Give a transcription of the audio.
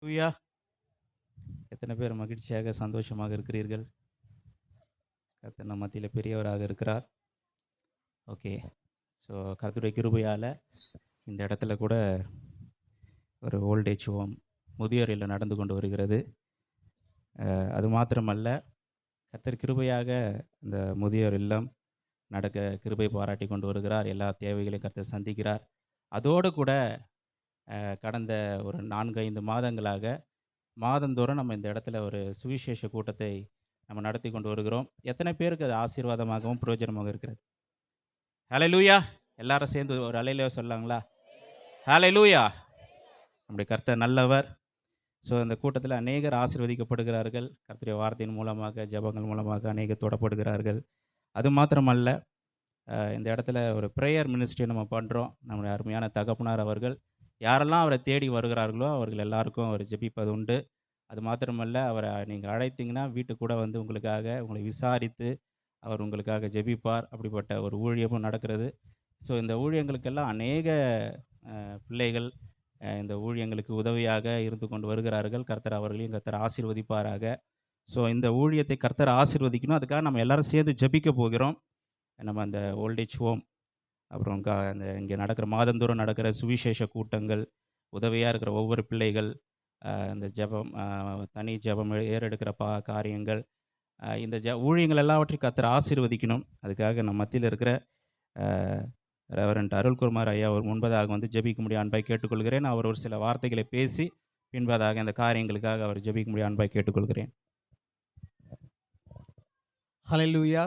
ஹalleluya. எத்தனை பேர் மகிழ்ச்சியாக சந்தோஷமாக இருக்கிறீர்கள்? கர்த்தர் நம்ம மத்தியில் பெரியவராக இருக்கிறார். ஓகே. ஸோ கர்த்தருடைய கிருபையால் இந்த இடத்துல கூட ஒரு ஓல்டேஜ் ஹோம் முதியோர் இல்லம் நடந்து கொண்டு வருகிறது. அது மாத்திரமல்ல, கர்த்தர் கிருபையாக இந்த முதியோர் இல்லம் நடக்க கிருபை பாராட்டி கொண்டு வருகிறார். எல்லா தேவைகளையும் கர்த்தர் சந்திக்கிறார். அதோடு கூட கடந்த ஒரு 4-5 மாதங்களாக மாதந்தோறும் நம்ம இந்த இடத்துல ஒரு சுவிசேஷ கூட்டத்தை நம்ம நடத்தி கொண்டு வருகிறோம். எத்தனை பேருக்கு அது ஆசீர்வாதமாகவும் பிரயோஜனமாக இருக்கிறது? ஹalleluya. எல்லாரும் சேர்ந்து ஒரு ஹalleluya சொல்லலாங்களா? ஹalleluya. நம்முடைய கர்த்தர் நல்லவர். ஸோ இந்த கூட்டத்தில் அநேகர் ஆசீர்வதிக்கப்படுகிறார்கள். கர்த்தருடைய வார்த்தையின் மூலமாக, ஜெபங்கள் மூலமாக அநேகர் தொடப்படுகிறார்கள். அது மாத்திரமல்ல, இந்த இடத்துல ஒரு ப்ரேயர் மினிஸ்ட்ரி நம்ம பண்ணுறோம். நம்முடைய அருமையான தகப்பனார் அவர்கள் யாரெல்லாம் அவரை தேடி வருகிறார்களோ அவர்கள் எல்லாருக்கும் அவர் ஜெபிப்பது உண்டு. அது மாத்திரமல்ல, அவரை நீங்கள் அழைத்தீங்கன்னா வீட்டுக்கு கூட வந்து உங்களுக்காக உங்களை விசாரித்து அவர் உங்களுக்காக ஜெபிப்பார். அப்படிப்பட்ட ஒரு ஊழியமும் நடக்கிறது. ஸோ இந்த ஊழியங்களுக்கெல்லாம் அநேக பிள்ளைகள் இந்த ஊழியங்களுக்கு உதவியாக இருந்து கொண்டு வருகிறார்கள். கர்த்தர் அவர்களையும் கர்த்தர் ஆசீர்வதிப்பாராக. ஸோ இந்த ஊழியத்தை கர்த்தர் ஆசீர்வதிக்கணும். அதுக்காக நம்ம எல்லாரும் சேர்ந்து ஜெபிக்க போகிறோம். நம்ம அந்த ஓல்டேஜ் ஹோம், அப்புறம் அந்த இங்கே நடக்கிற மாதந்தோறும் நடக்கிற சுவிசேஷ கூட்டங்கள், உதவியாக இருக்கிற ஒவ்வொரு பிள்ளைகள், இந்த ஜெபம், தனி ஜெபம் ஏறெடுக்கிற காரியங்கள், இந்த ஊழியங்கள் எல்லாவற்றையும் கர்த்தர் ஆசீர்வதிக்கணும். அதுக்காக நம்ம மத்தியில் இருக்கிற ரெவரண்ட் அருள்குமார் ஐயா அவர் முன்பதாக வந்து ஜெபிக்கும்படி அன்பாய் கேட்டுக்கொள்கிறேன். அவர் ஒரு சில வார்த்தைகளை பேசி பின்பதாக இந்த காரியங்களுக்காக அவர் ஜெபிக்கும்படி அன்பாய் கேட்டுக்கொள்கிறேன். ஹalleluya.